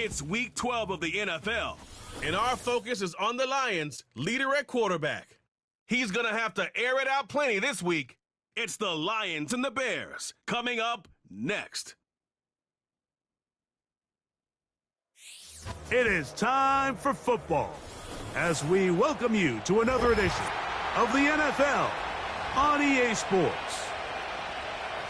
It's Week 12 of the NFL, and our focus is on the Lions' leader at quarterback. He's going to have to air it out plenty this week. It's the Lions and the Bears, coming up next. It is time for football as we welcome you to another edition of the NFL on EA Sports.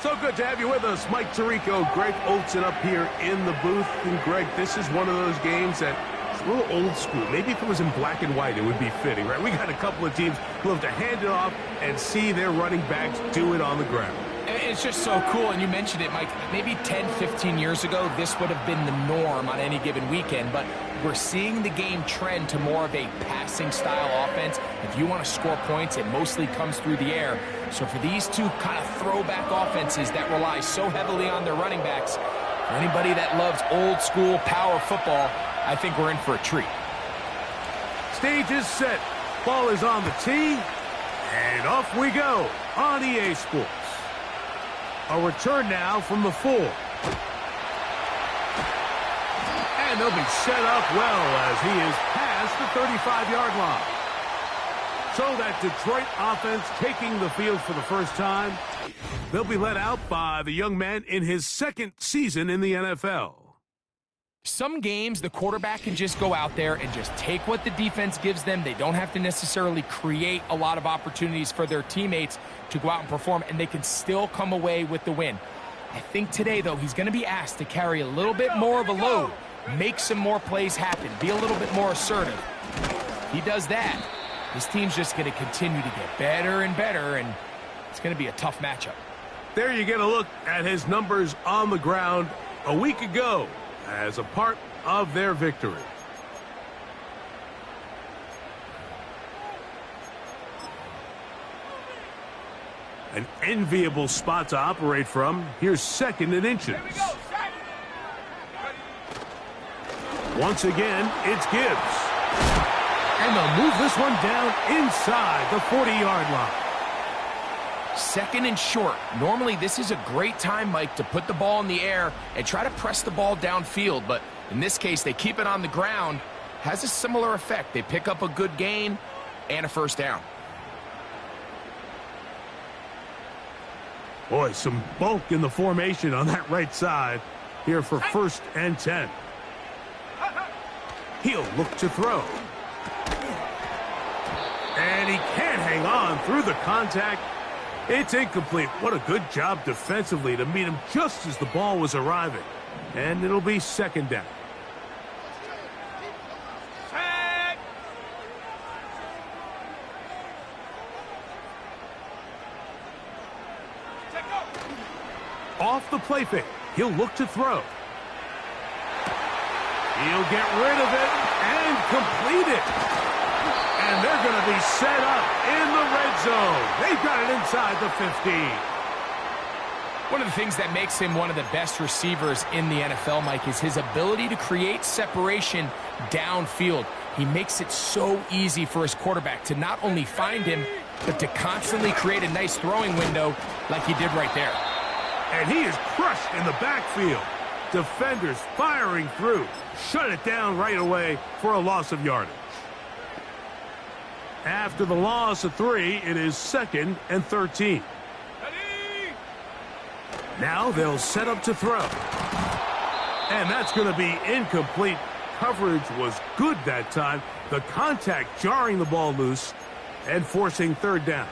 So good to have you with us, Mike Tirico, Greg Olsen up here in the booth. And Greg, this is one of those games that it's a little old school. Maybe if it was in black and white, it would be fitting, right? We got a couple of teams who have to hand it off and see their running backs do it on the ground. It's just so cool, and you mentioned it, Mike. Maybe 10, 15 years ago, this would have been the norm on any given weekend, but we're seeing the game trend to more of a passing-style offense. If you want to score points, it mostly comes through the air. So for these two kind of throwback offenses that rely so heavily on their running backs, for anybody that loves old-school power football, I think we're in for a treat. Stage is set. Ball is on the tee, and off we go on EA Sports. A return now from the 4. And they'll be set up well as he is past the 35-yard line. So that Detroit offense taking the field for the first time. They'll be led out by the young man in his second season in the NFL. Some games, the quarterback can just go out there and just take what the defense gives them. They don't have to necessarily create a lot of opportunities for their teammates to go out and perform, and they can still come away with the win. I think today, though, he's going to be asked to carry a little bit more of a load, make some more plays happen, be a little bit more assertive. If he does that, this team's just going to continue to get better and better, and it's going to be a tough matchup. There you get a look at his numbers on the ground a week ago as a part of their victory. An enviable spot to operate from. Here's second and inches. Once again, it's Gibbs. And they'll move this one down inside the 40-yard line. Second and short. Normally, this is a great time, Mike, to put the ball in the air and try to press the ball downfield. But in this case, they keep it on the ground. Has a similar effect. They pick up a good gain and a first down. Boy, some bulk in the formation on that right side here for 1st and 10. He'll look to throw. And he can't hang on through the contact. It's incomplete. What a good job defensively to meet him just as the ball was arriving. And it'll be second down. Off the play fake. He'll look to throw. He'll get rid of it and complete it. And they're going to be set up in the red zone. They've got it inside the 15. One of the things that makes him one of the best receivers in the NFL, Mike, is his ability to create separation downfield. He makes it so easy for his quarterback to not only find him, but to constantly create a nice throwing window like he did right there. And he is crushed in the backfield. Defenders firing through. Shut it down right away for a loss of yardage. After the loss of 3, it is 2nd and 13. Now they'll set up to throw. And that's going to be incomplete. Coverage was good that time. The contact jarring the ball loose and forcing 3rd down.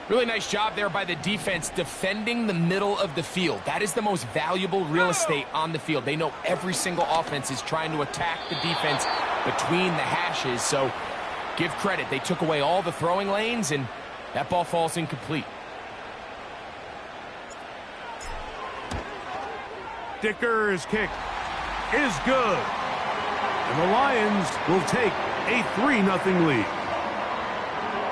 Really nice job there by the defense defending the middle of the field. That is the most valuable real estate on the field. They know every single offense is trying to attack the defense between the hashes. So give credit. They took away all the throwing lanes, and that ball falls incomplete. Dicker's kick is good. And the Lions will take a 3-0 lead.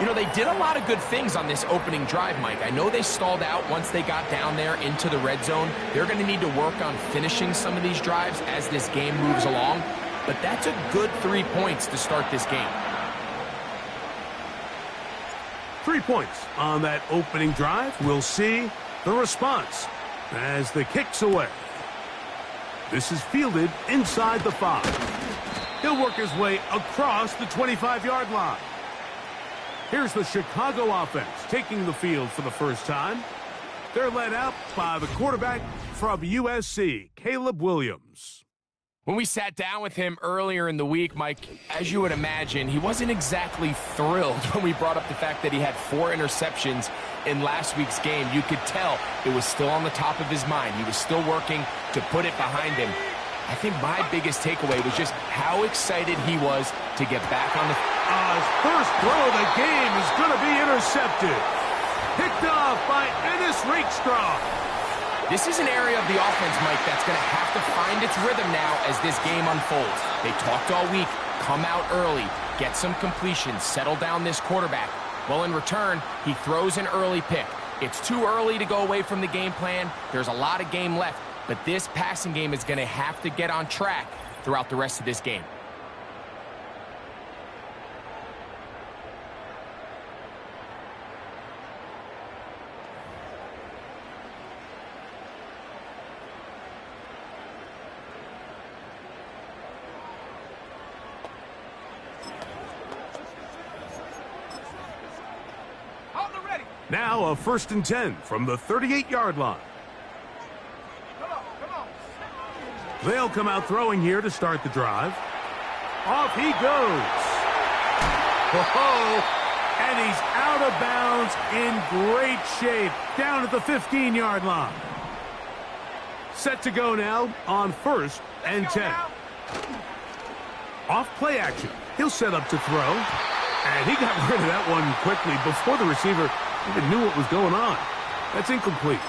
You know, they did a lot of good things on this opening drive, Mike. I know they stalled out once they got down there into the red zone. They're going to need to work on finishing some of these drives as this game moves along. But that's a good 3 points to start this game. 3 points on that opening drive. We'll see the response as the kick's away. This is fielded inside the 5. He'll work his way across the 25-yard line. Here's the Chicago offense taking the field for the first time. They're led out by the quarterback from USC, Caleb Williams. When we sat down with him earlier in the week, Mike, as you would imagine, he wasn't exactly thrilled when we brought up the fact that he had 4 interceptions in last week's game. You could tell it was still on the top of his mind. He was still working to put it behind him. I think my biggest takeaway was just how excited he was to get back on the... His first throw of the game is going to be intercepted. Picked off by Ennis Rakestraw. This is an area of the offense, Mike, that's going to have to find its rhythm now as this game unfolds. They talked all week, come out early, get some completions, settle down this quarterback. Well, in return, he throws an early pick. It's too early to go away from the game plan. There's a lot of game left, but this passing game is going to have to get on track throughout the rest of this game. Now a 1st and 10 from the 38-yard line. They'll come out throwing here to start the drive. Off he goes. Whoa! And he's out of bounds in great shape down at the 15-yard line. Set to go now on 1st and 10. Off play action. He'll set up to throw. And he got rid of that one quickly before the receiver even knew what was going on. That's incomplete.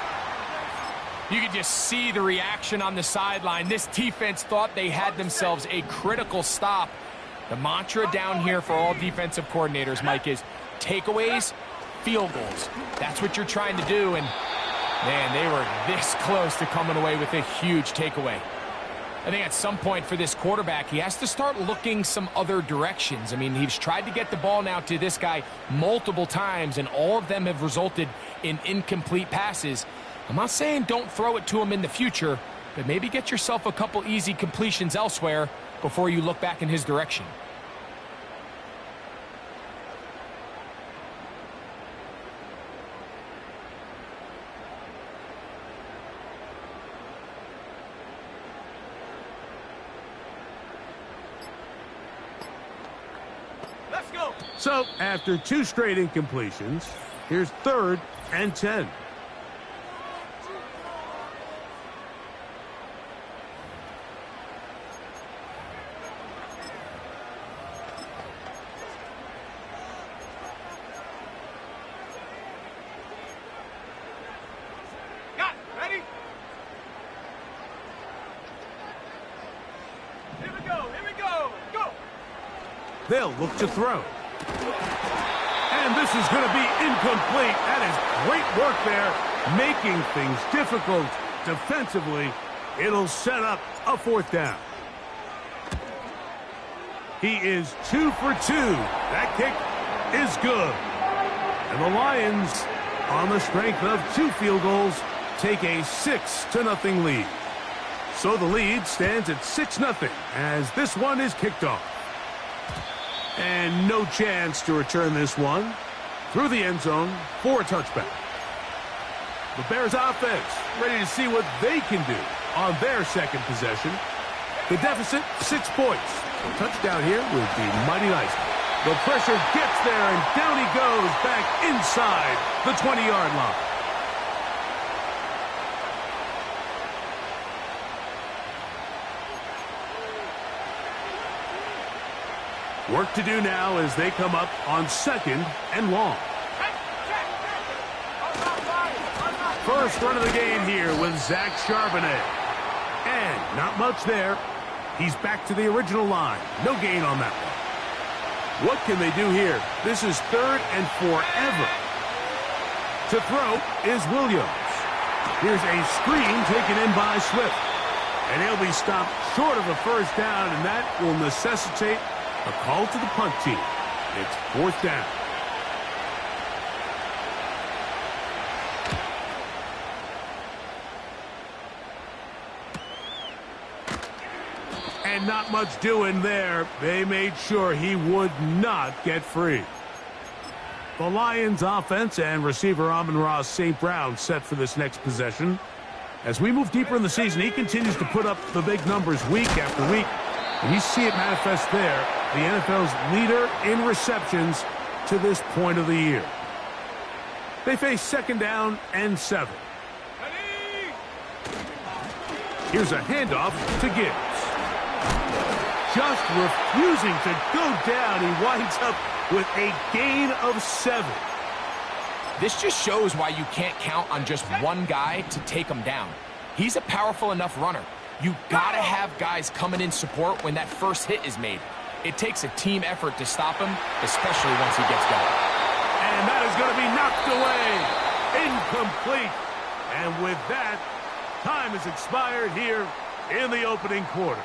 You could just see the reaction on the sideline. This defense thought they had themselves a critical stop. The mantra down here for all defensive coordinators, Mike, is takeaways, field goals. That's what you're trying to do, and man, they were this close to coming away with a huge takeaway. I think at some point for this quarterback, he has to start looking some other directions. I mean, he's tried to get the ball now to this guy multiple times, and all of them have resulted in incomplete passes. I'm not saying don't throw it to him in the future, but maybe get yourself a couple easy completions elsewhere before you look back in his direction. So, after 2 straight incompletions, here's 3rd and 10. Got it. Ready? Here we go. Here we go. Go. They'll look to throw. And this is going to be incomplete. That is great work there, making things difficult defensively. It'll set up a 4th down. He is 2 for 2. That kick is good. And the Lions, on the strength of 2 field goals, take a 6-0 lead. So the lead stands at 6-0 as this one is kicked off. And no chance to return this one through the end zone for a touchback. The Bears offense ready to see what they can do on their second possession. The deficit, 6 points. A touchdown here would be mighty nice. The pressure gets there, and down he goes back inside the 20-yard line. Work to do now as they come up on 2nd and long. First run of the game here with Zach Charbonnet. And not much there. He's back to the original line. No gain on that one. What can they do here? This is 3rd and forever. To throw is Williams. Here's a screen taken in by Swift. And he'll be stopped short of a 1st down, and that will necessitate a call to the punt team. It's 4th down. And not much doing there. They made sure he would not get free. The Lions offense and receiver Amon-Ra St. Brown set for this next possession. As we move deeper in the season, he continues to put up the big numbers week after week. And you see it manifest there, the NFL's leader in receptions to this point of the year. They face 2nd down and 7. Here's a handoff to Gibbs. Just refusing to go down. He winds up with a gain of 7. This just shows why you can't count on just one guy to take him down. He's a powerful enough runner. You gotta have guys coming in support when that first hit is made. It takes a team effort to stop him, especially once he gets going. And that is going to be knocked away. Incomplete. And with that, time has expired here in the opening quarter.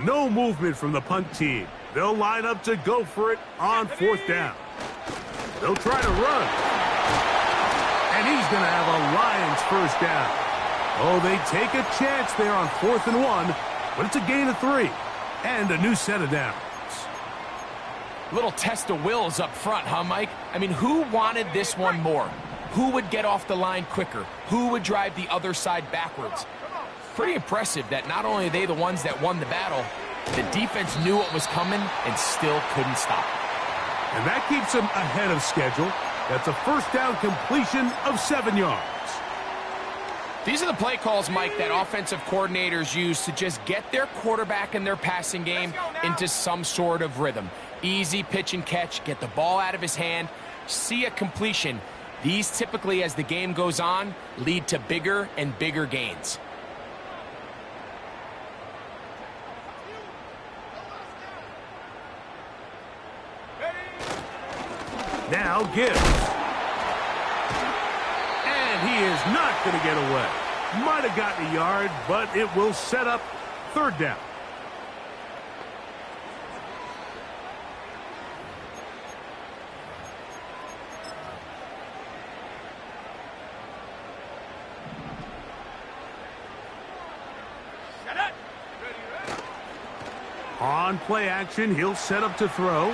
No movement from the punt team. They'll line up to go for it on 4th down. They'll try to run. And he's going to have a Lions 1st down. Oh, they take a chance there on 4th and 1, but it's a gain of 3 and a new set of downs. Little test of wills up front, huh, Mike? I mean, who wanted this one more? Who would get off the line quicker? Who would drive the other side backwards? Pretty impressive that not only are they the ones that won the battle, the defense knew what was coming and still couldn't stop it. And that keeps them ahead of schedule. That's a 1st down completion of 7 yards. These are the play calls, Mike, that offensive coordinators use to just get their quarterback and their passing game into some sort of rhythm. Easy pitch and catch, get the ball out of his hand, see a completion. These typically, as the game goes on, lead to bigger and bigger gains. Now Gibbs. And he is not going to get away. Might have gotten a yard, but it will set up 3rd down. On play action, he'll set up to throw.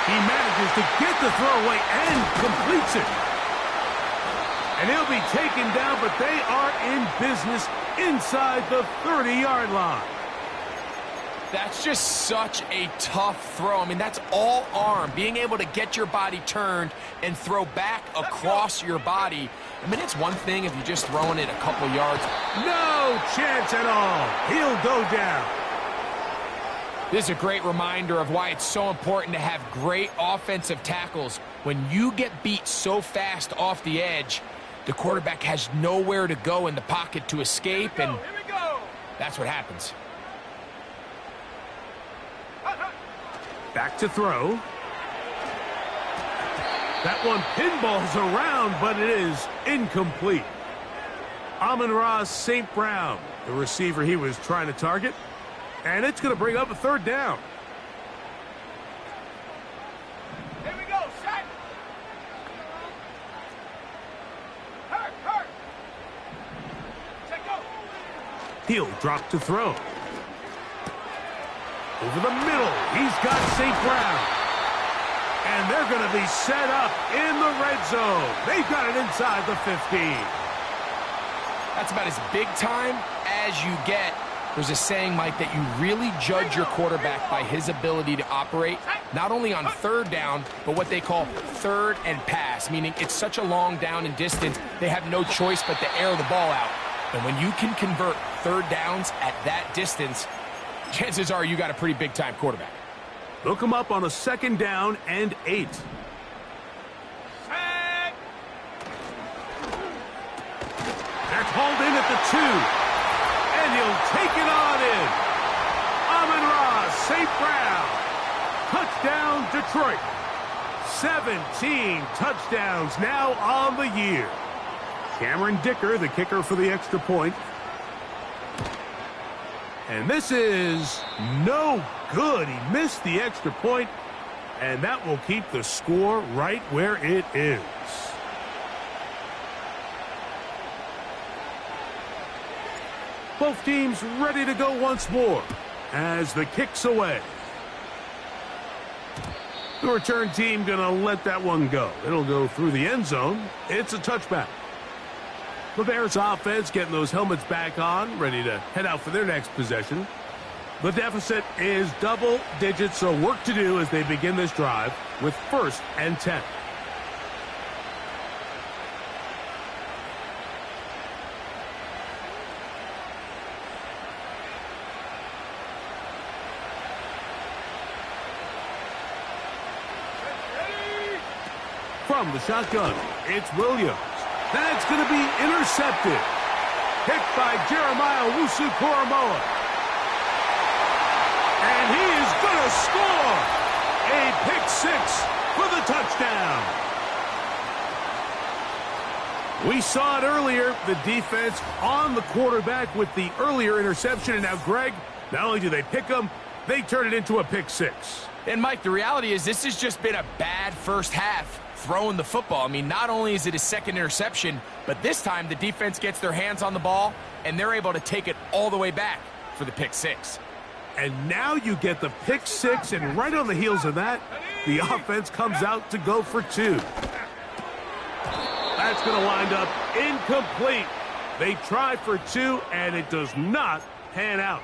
He manages to get the throw away and completes it. And he'll be taken down, but they are in business inside the 30-yard line. That's just such a tough throw. I mean, that's all arm. Being able to get your body turned and throw back across your body. I mean, it's one thing if you're just throwing it a couple yards. No chance at all. He'll go down. This is a great reminder of why it's so important to have great offensive tackles. When you get beat so fast off the edge, the quarterback has nowhere to go in the pocket to escape, and that's what happens. Back to throw. That one pinballs around, but it is incomplete. Amon-Ra St. Brown, the receiver he was trying to target. And it's going to bring up a 3rd down. Here we go, set. Hurt. Check go. He'll drop to throw. Over the middle, he's got St. Brown. And they're going to be set up in the red zone. They've got it inside the 15. That's about as big time as you get. There's a saying, Mike, that you really judge your quarterback by his ability to operate, not only on 3rd down, but what they call 3rd and pass, meaning it's such a long down and distance, they have no choice but to air the ball out. And when you can convert 3rd downs at that distance, chances are you got a pretty big-time quarterback. They'll come up on a 2nd down and 8. They're called in at the 2. And he'll take it on in. Amon-Ra St. Brown. Touchdown, Detroit. 17 touchdowns now on the year. Cameron Dicker, the kicker for the extra point. And this is no good. He missed the extra point, and that will keep the score right where it is. Both teams ready to go once more as the kick's away. The return team going to let that one go. It'll go through the end zone. It's a touchback. The Bears offense getting those helmets back on, ready to head out for their next possession. The deficit is double digits, so work to do as they begin this drive with 1st and 10. From the shotgun, it's Williams. That's going to be intercepted. Picked by Jeremiah Owusu-Koramoah. And he is going to score. A pick 6 for the touchdown. We saw it earlier, the defense on the quarterback with the earlier interception. And now, Greg, not only do they pick him, they turn it into a pick 6. And, Mike, the reality is this has just been a bad first half throwing the football. I mean, not only is it his second interception, but this time the defense gets their hands on the ball, and they're able to take it all the way back for the pick 6. And now you get the pick 6, and right on the heels of that, the offense comes out to go for 2. That's going to wind up incomplete. They try for 2, and it does not pan out.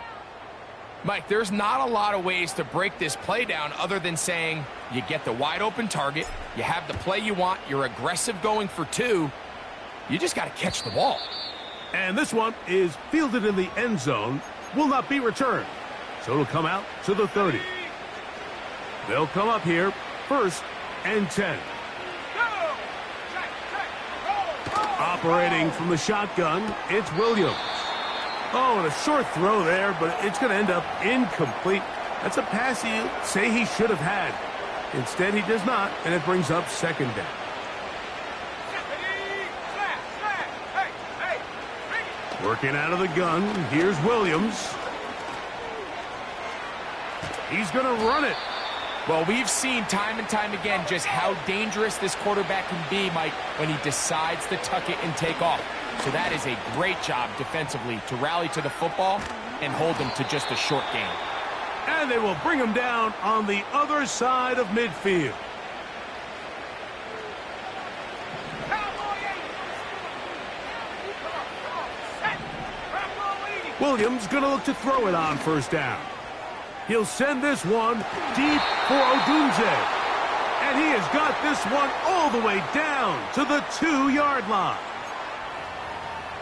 Mike, there's not a lot of ways to break this play down other than saying you get the wide open target, you have the play you want, you're aggressive going for 2, you just got to catch the ball. And this one is fielded in the end zone, will not be returned. So it'll come out to the 30. They'll come up here, 1st and 10. Operating from the shotgun, it's Williams. Oh, and a short throw there, but it's going to end up incomplete. That's a pass he'd say he should have had. Instead, he does not, and it brings up 2nd down. Working out of the gun, here's Williams. He's going to run it. Well, we've seen time and time again just how dangerous this quarterback can be, Mike, when he decides to tuck it and take off. So that is a great job defensively to rally to the football and hold him to just a short gain. And they will bring him down on the other side of midfield. Williams going to look to throw it on 1st down. He'll send this one deep for Odunze. And he has got this one all the way down to the 2-yard line.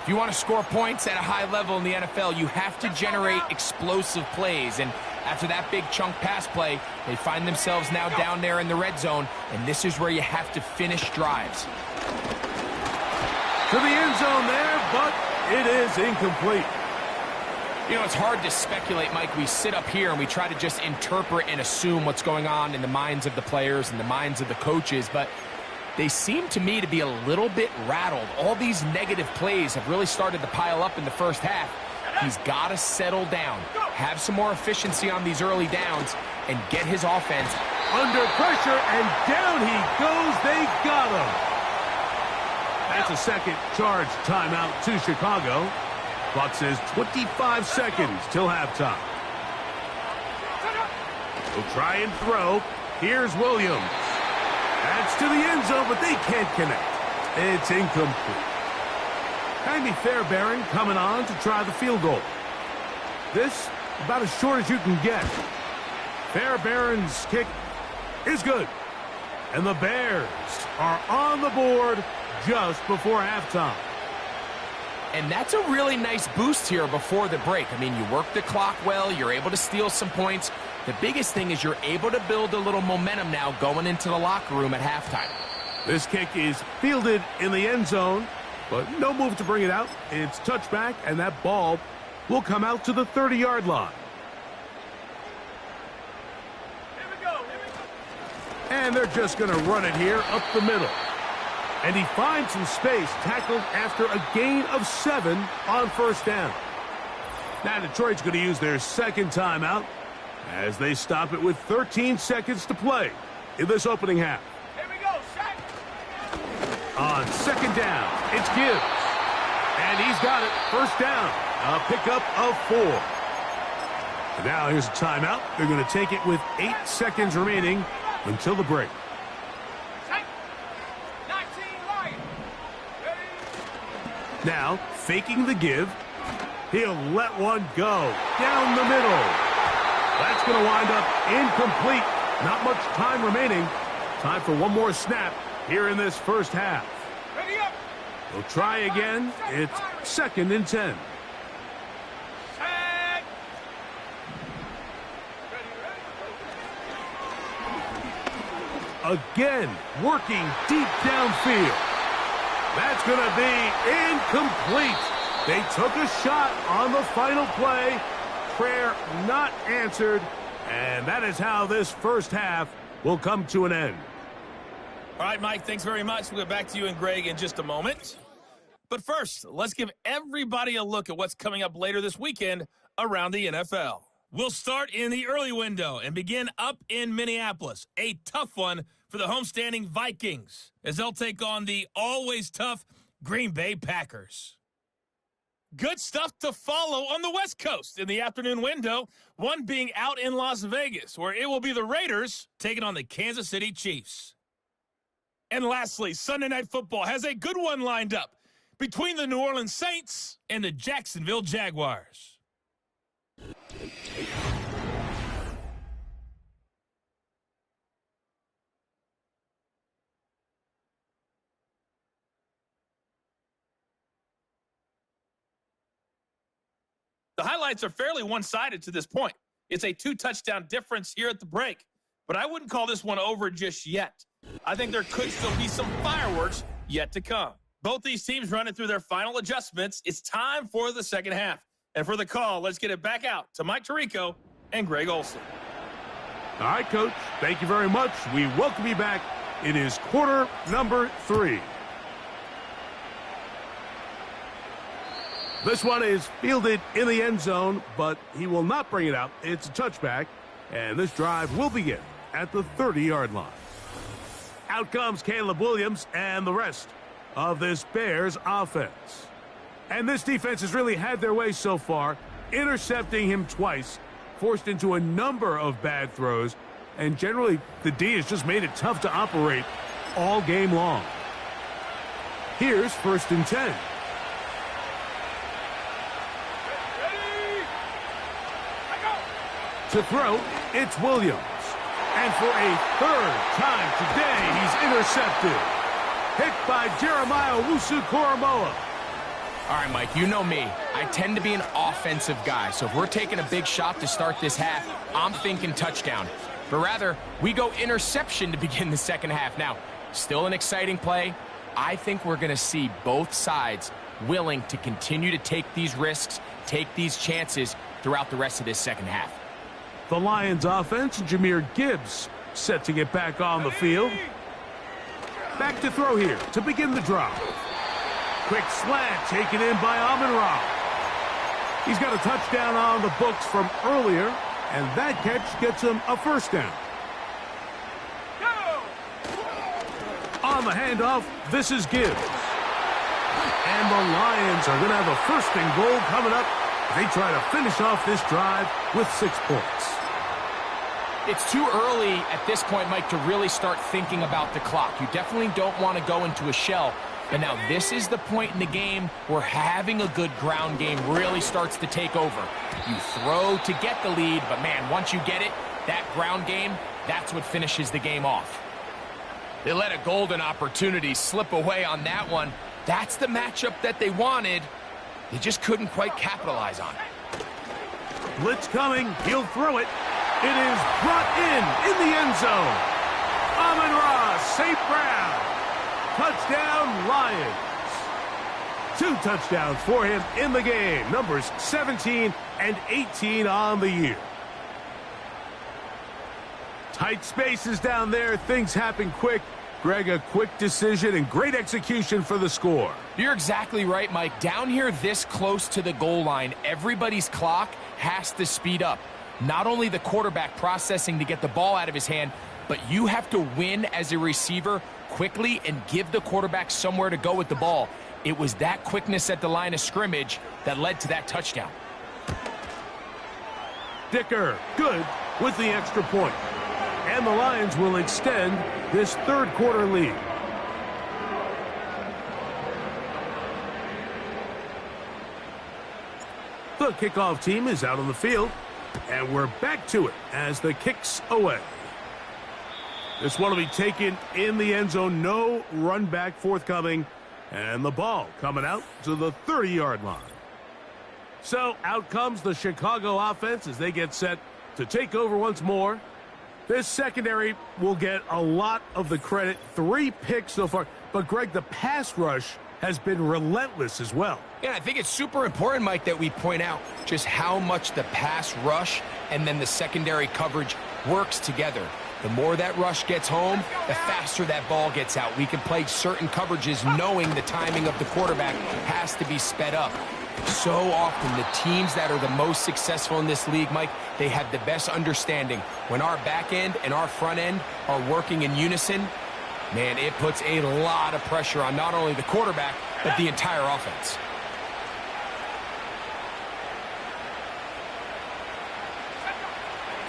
If you want to score points at a high level in the NFL, you have to generate explosive plays. And after that big chunk pass play, they find themselves now down there in the red zone. And this is where you have to finish drives. To the end zone there, but it is incomplete. You know, it's hard to speculate, Mike. We sit up here and we try to just interpret and assume what's going on in the minds of the players and the minds of the coaches, but they seem to me to be a little bit rattled. All these negative plays have really started to pile up in the first half. He's got to settle down, have some more efficiency on these early downs, and get his offense under pressure, and down he goes. They got him. That's a second charge timeout to Chicago. Clock says 25 seconds till halftime. He'll try and throw. Here's Williams. That's to the end zone, but they can't connect. It's incomplete. Jaime Fairbairn coming on to try the field goal. This about as short as you can get. Fairbairn's kick is good. And the Bears are on the board just before halftime. And that's a really nice boost here before the break. I mean, you work the clock well, you're able to steal some points. The biggest thing is you're able to build a little momentum now going into the locker room at halftime. This kick is fielded in the end zone, but no move to bring it out. It's touchback, and that ball will come out to the 30-yard line. Here we go. And they're just going to run it here up the middle. And he finds some space, tackled after a gain of 7 on 1st down. Now Detroit's going to use their second timeout as they stop it with 13 seconds to play in this opening half. Here we go, Shaq. On second down, it's Gibbs. And he's got it. First down. A pickup of 4. And now here's a timeout. They're going to take it with 8 seconds remaining until the break. Shaq. 19 Lions. Ready? Now, faking the give. He'll let one go down the middle. That's going to wind up incomplete. Not much time remaining. Time for one more snap here in this first half. Ready up. They'll try again. It's 2nd and 10. Shaq. Ready. Again, working deep downfield. That's going to be incomplete. They took a shot on the final play. Prayer not answered. And that is how this first half will come to an end. All right, Mike, thanks very much. We'll get back to you and Greg in just a moment. But first, let's give everybody a look at what's coming up later this weekend around the NFL. We'll start in the early window and begin up in Minneapolis. A tough one for the homestanding Vikings as they'll take on the always tough Green Bay Packers. Good stuff to follow on the West Coast in the afternoon window, one being out in Las Vegas, where it will be the Raiders taking on the Kansas City Chiefs. And lastly, Sunday Night Football has a good one lined up between the New Orleans Saints and the Jacksonville Jaguars. The highlights are fairly one-sided to this point. It's a 2-touchdown difference here at the break, but I wouldn't call this one over just yet. I think there could still be some fireworks yet to come. Both these teams running through their final adjustments. It's time for the second half. And for the call, let's get it back out to Mike Tirico and Greg Olsen. All right, Coach. Thank you very much. We welcome you back. It is quarter number 3. This one is fielded in the end zone, but he will not bring it out. It's a touchback, and this drive will begin at the 30-yard line. Out comes Caleb Williams and the rest of this Bears offense. And this defense has really had their way so far, intercepting him twice, forced into a number of bad throws, and generally the D has just made it tough to operate all game long. Here's 1st and 10. To throw, it's Williams. And for a 3rd time today, he's intercepted. Hit by Jeremiah Owusu-Koramoah. All right, Mike, you know me. I tend to be an offensive guy, so if we're taking a big shot to start this half, I'm thinking touchdown. But rather, we go interception to begin the second half. Now, still an exciting play. I think we're going to see both sides willing to continue to take these risks, take these chances throughout the rest of this second half. The Lions offense, Jahmyr Gibbs, set to get back on the field. Back to throw here to begin the drive. Quick slant taken in by Amon-Ra. He's got a touchdown on the books from earlier, and that catch gets him a 1st down. On the handoff, this is Gibbs. And the Lions are going to have a 1st and goal coming up. They try to finish off this drive with 6 points. It's too early at this point, Mike, to really start thinking about the clock. You definitely don't want to go into a shell. But now this is the point in the game where having a good ground game really starts to take over. You throw to get the lead, but man, once you get it, that ground game, that's what finishes the game off. They let a golden opportunity slip away on that one. That's the matchup that they wanted. They just couldn't quite capitalize on it. Blitz coming. He'll throw it. It is brought in the end zone. Amon-Ra, St. Brown. Touchdown, Lions. 2 touchdowns for him in the game. Numbers 17 and 18 on the year. Tight spaces down there. Things happen quick. Greg, a quick decision and great execution for the score. You're exactly right, Mike. Down here this close to the goal line, everybody's clock has to speed up. Not only the quarterback processing to get the ball out of his hand, but you have to win as a receiver quickly and give the quarterback somewhere to go with the ball. It was that quickness at the line of scrimmage that led to that touchdown. Dicker, good with the extra point. And the Lions will extend this third quarter lead. The kickoff team is out on the field, and we're back to it as the kick's away. This one will be taken in the end zone. No run back forthcoming, and the ball coming out to the 30-yard line. So out comes the Chicago offense as they get set to take over once more. This secondary will get a lot of the credit. 3 picks so far. But, Greg, the pass rush has been relentless as well. Yeah, I think it's super important, Mike, that we point out just how much the pass rush and then the secondary coverage works together. The more that rush gets home, the faster that ball gets out. We can play certain coverages knowing the timing of the quarterback has to be sped up. So often, the teams that are the most successful in this league, Mike, they have the best understanding. When our back end and our front end are working in unison, man, it puts a lot of pressure on not only the quarterback, but the entire offense.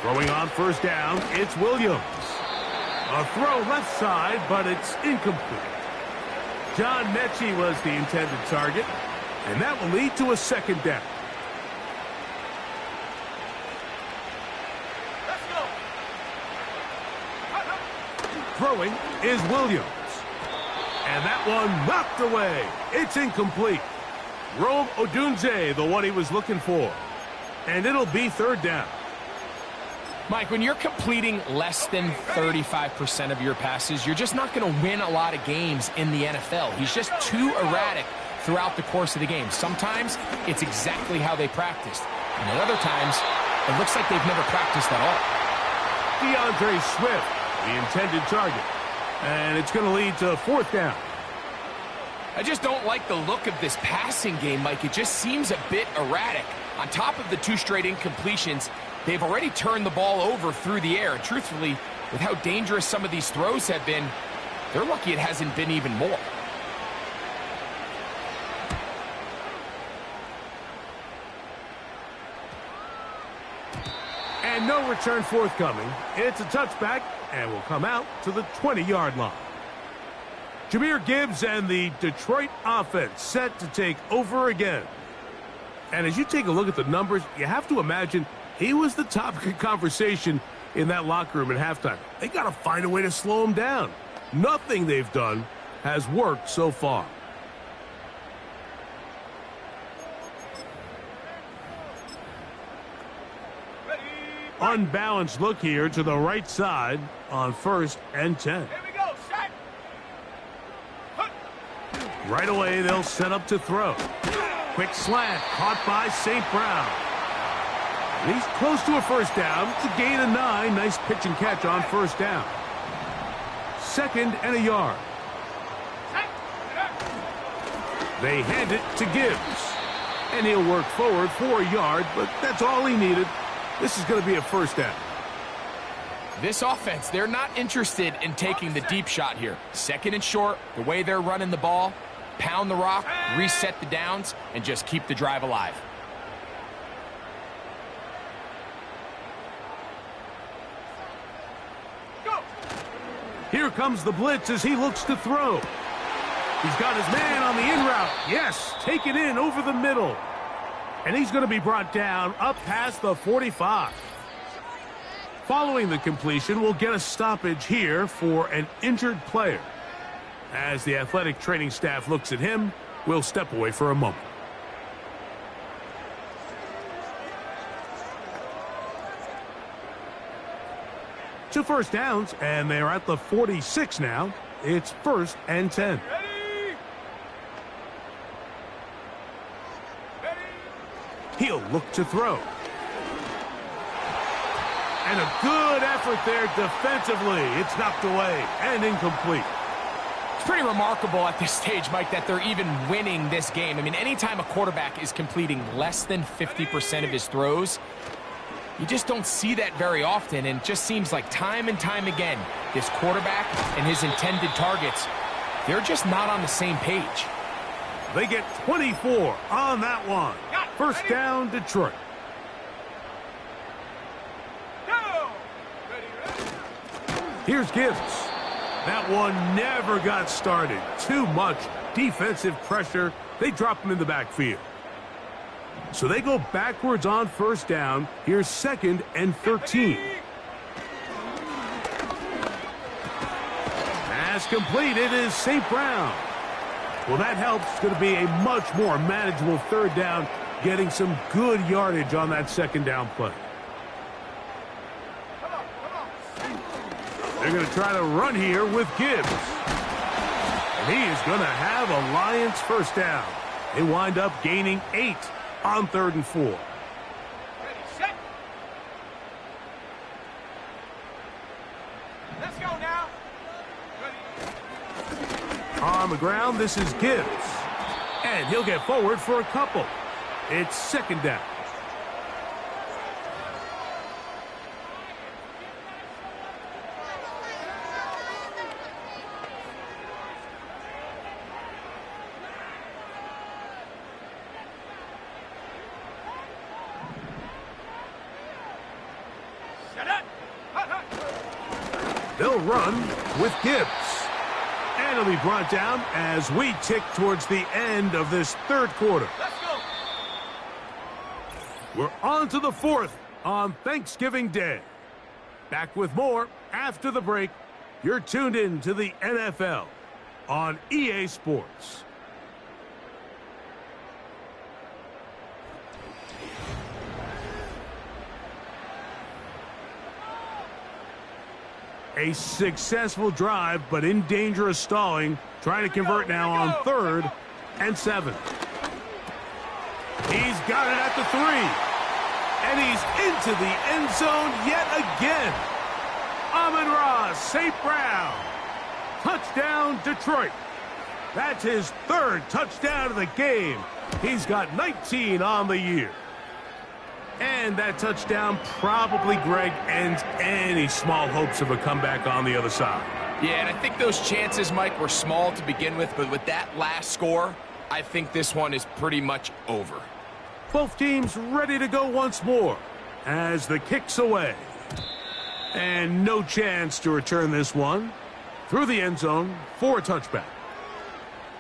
Throwing on first down, it's Williams. A throw left side, but it's incomplete. John Mechie was the intended target, and that will lead to a second down. Let's go. Throwing is Williams. And that one knocked away. It's incomplete. Rome Odunze, the one he was looking for. And it'll be third down. Mike, when you're completing less than 35% of your passes, you're just not going to win a lot of games in the NFL. He's just too erratic throughout the course of the game. Sometimes it's exactly how they practiced. And at other times, it looks like they've never practiced at all. DeAndre Swift, the intended target. And it's going to lead to fourth down. I just don't like the look of this passing game, Mike. It just seems a bit erratic. On top of the 2 straight incompletions, they've already turned the ball over through the air. And truthfully, with how dangerous some of these throws have been, they're lucky it hasn't been even more. And no return forthcoming. It's a touchback and will come out to the 20-yard line. Jahmyr Gibbs and the Detroit offense set to take over again. And as you take a look at the numbers, you have to imagine he was the topic of conversation in that locker room at halftime. They got to find a way to slow him down. Nothing they've done has worked so far. Unbalanced look here to the right side on 1st and 10. Here we go, shot. Right away, they'll set up to throw. Quick slant caught by St. Brown. And he's close to a first down. It's a gain of 9. Nice pitch and catch on first down. 2nd and a yard. They hand it to Gibbs. And he'll work forward for a yard, but that's all he needed. This is going to be a first down. This offense, they're not interested in taking the deep shot here. 2nd and short, the way they're running the ball, pound the rock, reset the downs, and just keep the drive alive. Here comes the blitz as he looks to throw. He's got his man on the in route. Yes, take it in over the middle. And he's going to be brought down up past the 45. Following the completion, we'll get a stoppage here for an injured player. As the athletic training staff looks at him, we'll step away for a moment. Two first downs, and they're at the 46 now. It's 1st and 10. He'll look to throw. And a good effort there defensively. It's knocked away and incomplete. It's pretty remarkable at this stage, Mike, that they're even winning this game. I mean, anytime a quarterback is completing less than 50% of his throws, you just don't see that very often, and it just seems like time and time again, this quarterback and his intended targets, they're just not on the same page. They get 24 on that one. First down, Detroit. Here's Gibbs. That one never got started. Too much defensive pressure. They drop him in the backfield. So they go backwards on first down. Here's 2nd and 13. Pass complete. It is St. Brown. Well, that helps. It's going to be a much more manageable 3rd down, getting some good yardage on that 2nd down play. They're going to try to run here with Gibbs. And he is going to have a Lions first down. They wind up gaining 8 on 3rd and 4. Ready, set. Let's go now. Ready. On the ground, this is Gibbs. And he'll get forward for a couple. It's 2nd down. They'll run with Gibbs. And it'll be brought down as we tick towards the end of this 3rd quarter. Let's go. We're on to the 4th on Thanksgiving Day. Back with more after the break. You're tuned in to the NFL on EA Sports. A successful drive, but in danger of stalling. Trying to convert now on 3rd and 7. He's got it at the 3. And he's into the end zone yet again. Amon-Ra St. Brown. Touchdown, Detroit. That's his 3rd touchdown of the game. He's got 19 on the year. And that touchdown probably, Greg, ends any small hopes of a comeback on the other side. Yeah, and I think those chances, Mike, were small to begin with, but with that last score, I think this one is pretty much over. Both teams ready to go once more as the kick's away. And no chance to return this one through the end zone for a touchback.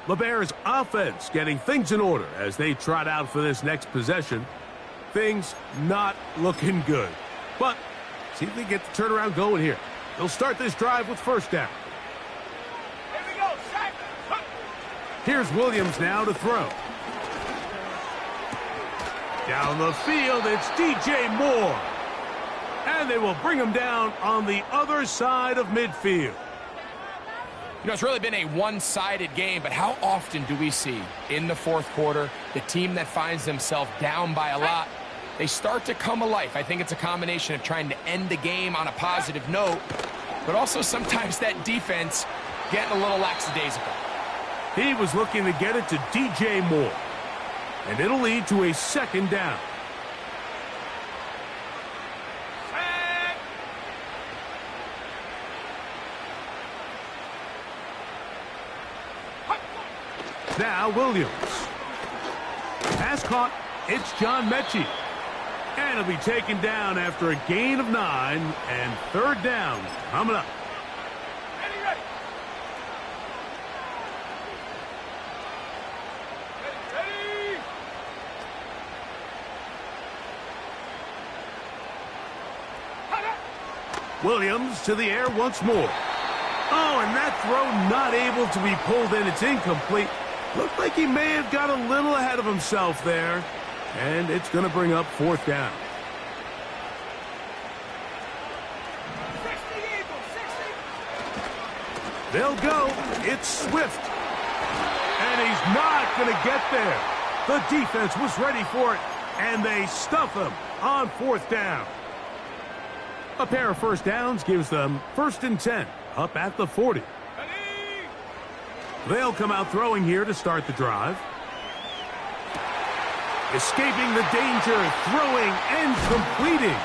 The Bears' offense getting things in order as they trot out for this next possession. Things not looking good. But see if they get the turnaround going here. They'll start this drive with first down. Here we go, set. Here's Williams now to throw. Down the field, it's DJ Moore. And they will bring him down on the other side of midfield. You know, it's really been a one-sided game, but how often do we see in the 4th quarter the team that finds themselves down by a lot, they start to come alive? I think it's a combination of trying to end the game on a positive note, but also sometimes that defense getting a little lackadaisical. He was looking to get it to DJ Moore. And it'll lead to a 2nd down. Now Williams. Pass caught. It's John Mechie. And he'll be taken down after a gain of 9 and 3rd down coming up. Ready, ready. Ready, ready. Williams to the air once more. Oh, and that throw not able to be pulled in. It's incomplete. Looked like he may have got a little ahead of himself there. And it's going to bring up 4th down. 60 Eagles, 60. They'll go. It's Swift. And he's not going to get there. The defense was ready for it. And they stuff him on 4th down. A pair of first downs gives them 1st and 10 up at the 40. Ready. They'll come out throwing here to start the drive. Escaping the danger, throwing and completing.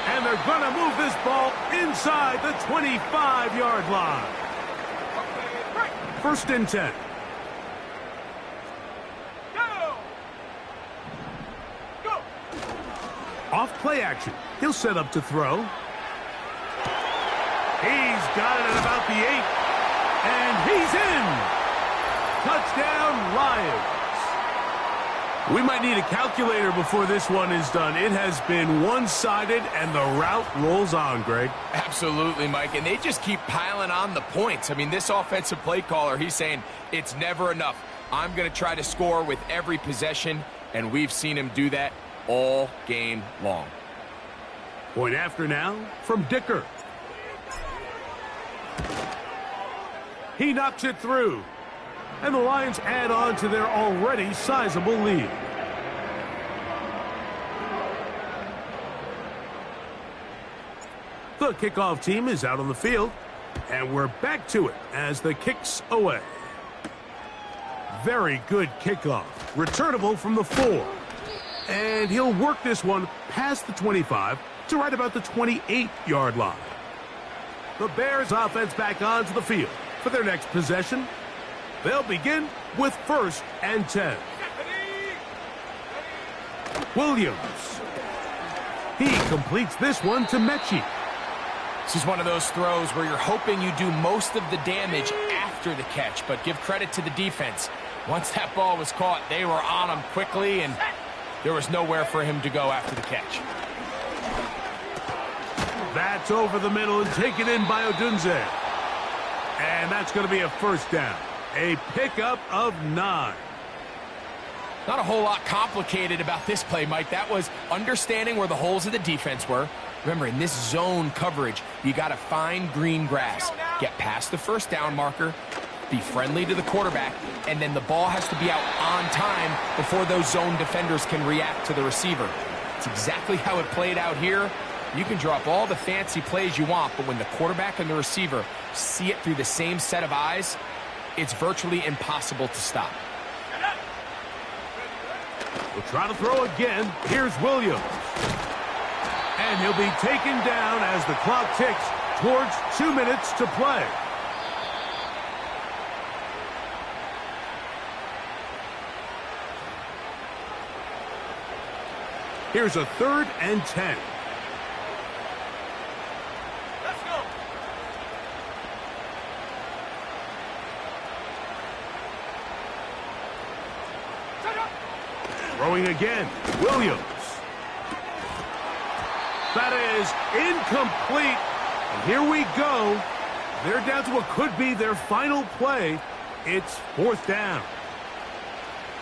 And they're going to move this ball inside the 25-yard line. 1st and 10. Go! Off play action. He'll set up to throw. He's got it at about the 8. And he's in. Touchdown, Lions. We might need a calculator before this one is done. It has been one-sided, and the route rolls on, Greg. Absolutely, Mike, and they just keep piling on the points. I mean, this offensive play caller, he's saying it's never enough. I'm going to try to score with every possession, and we've seen him do that all game long. Point after now from Dicker. He knocks it through. And the Lions add on to their already sizable lead. The kickoff team is out on the field, and we're back to it as the kick's away. Very good kickoff. Returnable from the 4. And he'll work this one past the 25 to right about the 28-yard line. The Bears offense back onto the field for their next possession. They'll begin with 1st and 10. Williams. He completes this one to Mechie. This is one of those throws where you're hoping you do most of the damage after the catch, but give credit to the defense. Once that ball was caught, they were on him quickly, and there was nowhere for him to go after the catch. That's over the middle and taken in by Odunze. And that's going to be a 1st down. A pickup of 9. Not a whole lot complicated about this play, Mike. That was understanding where the holes of the defense were. Remember, in this zone coverage, you got to find green grass. Get past the 1st down marker, be friendly to the quarterback, and then the ball has to be out on time before those zone defenders can react to the receiver. It's exactly how it played out here. You can draw up all the fancy plays you want, but when the quarterback and the receiver see it through the same set of eyes, it's virtually impossible to stop. We'll try to throw again. Here's Williams. And he'll be taken down as the clock ticks towards 2 minutes to play. Here's a 3rd and 10. Let's go! Set up! Throwing again. Williams. That is incomplete. And here we go. They're down to what could be their final play. It's 4th down.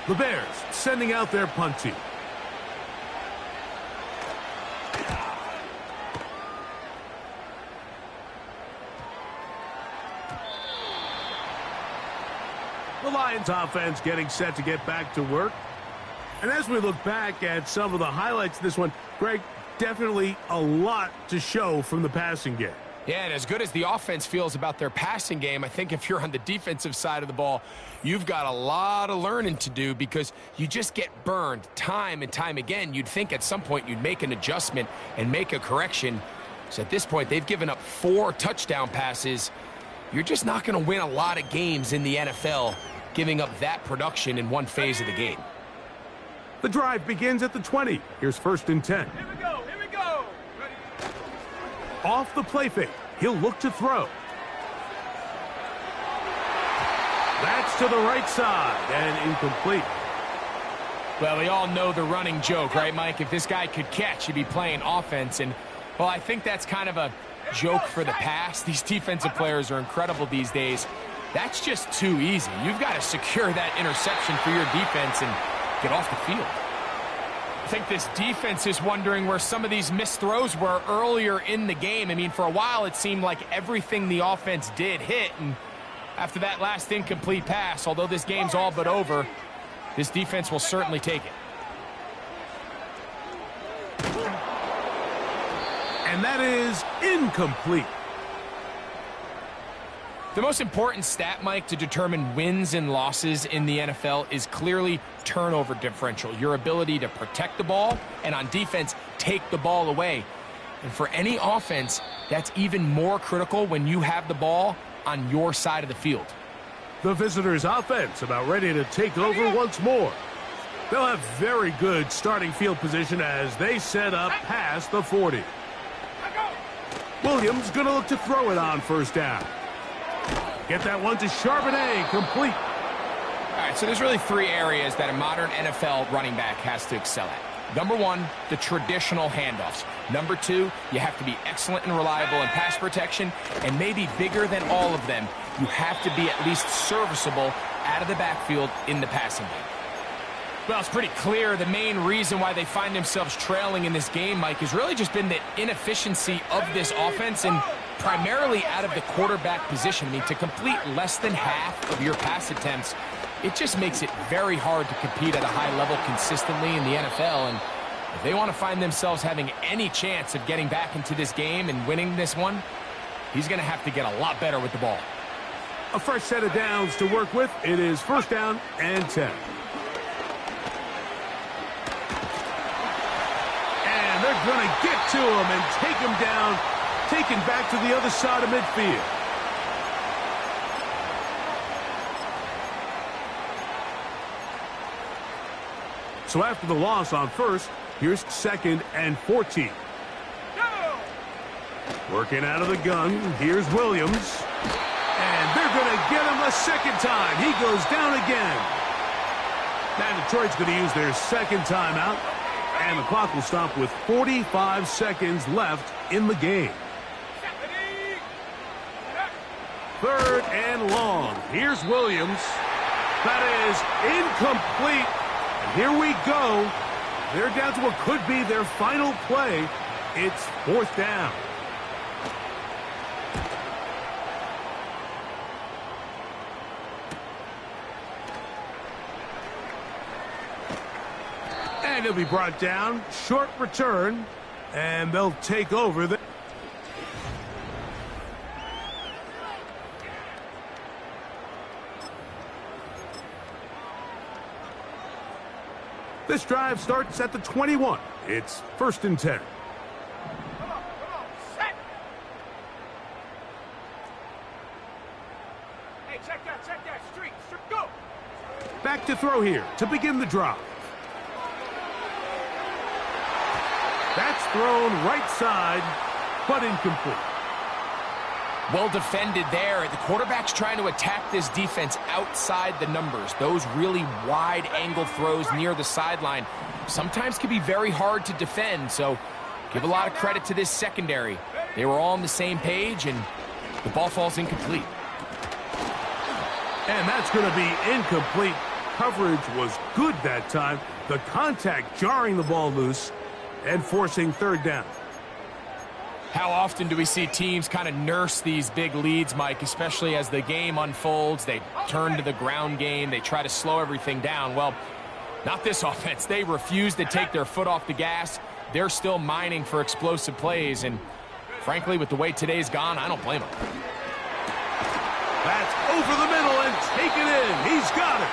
The Bears sending out their punt team. The Lions offense getting set to get back to work. And as we look back at some of the highlights of this one, Greg, definitely a lot to show from the passing game. Yeah, and as good as the offense feels about their passing game, I think if you're on the defensive side of the ball, you've got a lot of learning to do because you just get burned time and time again. You'd think at some point you'd make an adjustment and make a correction. So at this point, they've given up 4 touchdown passes. You're just not going to win a lot of games in the NFL giving up that production in one phase of the game. The drive begins at the 20. Here's 1st and 10. Here we go! Here we go! Ready? Off the play fake. He'll look to throw. That's to the right side and incomplete. Well, we all know the running joke, right, Mike? If this guy could catch, he'd be playing offense. And, well, I think that's kind of a joke for the past. These defensive players are incredible these days. That's just too easy. You've got to secure that interception for your defense and get off the field. I think this defense is wondering where some of these missed throws were earlier in the game. I mean, for a while, it seemed like everything the offense did hit. And after that last incomplete pass, although this game's all but over, this defense will certainly take it. And that is incomplete. The most important stat, Mike, to determine wins and losses in the NFL is clearly turnover differential, your ability to protect the ball and on defense, take the ball away. And for any offense, that's even more critical when you have the ball on your side of the field. The visitors' offense about ready to take over once more. They'll have very good starting field position as they set up past the 40. Williams going to look to throw it on first down. Get that one to Charbonnet, complete. All right, so there's really three areas that a modern NFL running back has to excel at. Number one, the traditional handoffs. Number two, you have to be excellent and reliable in pass protection. And maybe bigger than all of them, you have to be at least serviceable out of the backfield in the passing game. Well, it's pretty clear the main reason why they find themselves trailing in this game, Mike, has really just been the inefficiency of this offense and primarily out of the quarterback position. I mean, to complete less than half of your pass attempts, it just makes it very hard to compete at a high level consistently in the NFL. And if they want to find themselves having any chance of getting back into this game and winning this one, he's going to have to get a lot better with the ball. A fresh set of downs to work with. It is first down and 10. And they're going to get to him and take him down, taken back to the other side of midfield. So after the loss on first, here's second and 14. Working out of the gun, here's Williams. And they're going to get him a second time. He goes down again. Now Detroit's going to use their second timeout. And the clock will stop with 45 seconds left in the game. Third and long. Here's Williams. That is incomplete. And here we go. They're down to what could be their final play. It's fourth down. And he'll be brought down. Short return. And they'll take over the... This drive starts at the 21. It's first and 10. Come on, set. Hey, check that, street, go. Back to throw here to begin the drive. That's thrown right side, but incomplete. Well defended there. The quarterback's trying to attack this defense outside the numbers. Those really wide angle throws near the sideline sometimes can be very hard to defend, so give a lot of credit to this secondary. They were all on the same page, and the ball falls incomplete. And that's going to be incomplete. Coverage was good that time. The contact jarring the ball loose and forcing third down. How often do we see teams kind of nurse these big leads, Mike, especially as the game unfolds? They turn to the ground game. They try to slow everything down. Well, not this offense. They refuse to take their foot off the gas. They're still mining for explosive plays. And frankly, with the way today's gone, I don't blame them. That's over the middle and taken in. He's got it.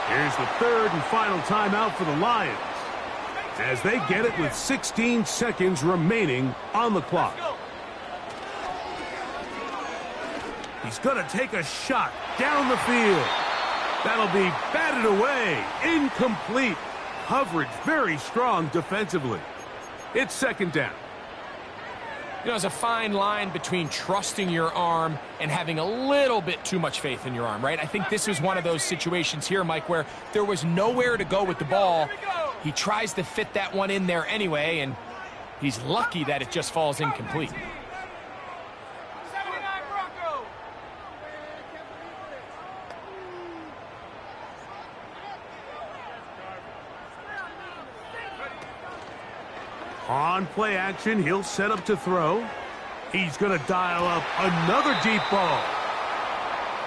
Here's the third and final timeout for the Lions, as they get it with 16 seconds remaining on the clock. He's going to take a shot down the field. That'll be batted away. Incomplete. Coverage very strong defensively. It's second down. You know, there's a fine line between trusting your arm and having a little bit too much faith in your arm, right? I think this is one of those situations here, Mike, where there was nowhere to go with the ball. He tries to fit that one in there anyway, and he's lucky that it just falls incomplete. 79 Bronco. On play action, he'll set up to throw. He's going to dial up another deep ball.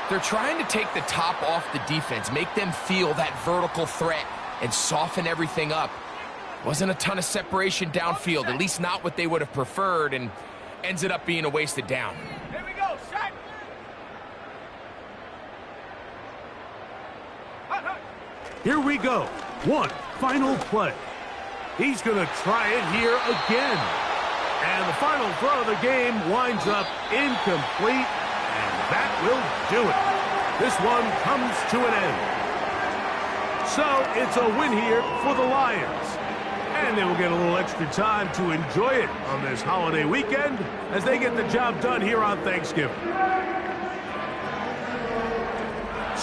They're trying to take the top off the defense, make them feel that vertical threat, and soften everything up. Wasn't a ton of separation downfield, at least not what they would have preferred, and ends it up being a wasted down. Here we go, set. Here we go. One final play. He's going to try it here again. And the final throw of the game winds up incomplete, and that will do it. This one comes to an end. So it's a win here for the Lions. And they will get a little extra time to enjoy it on this holiday weekend as they get the job done here on Thanksgiving.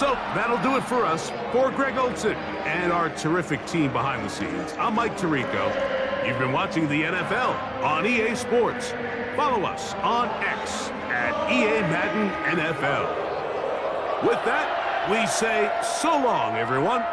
So that'll do it for us. For Greg Olson and our terrific team behind the scenes, I'm Mike Tirico. You've been watching the NFL on EA Sports. Follow us on X at EA Madden NFL. With that, we say so long, everyone.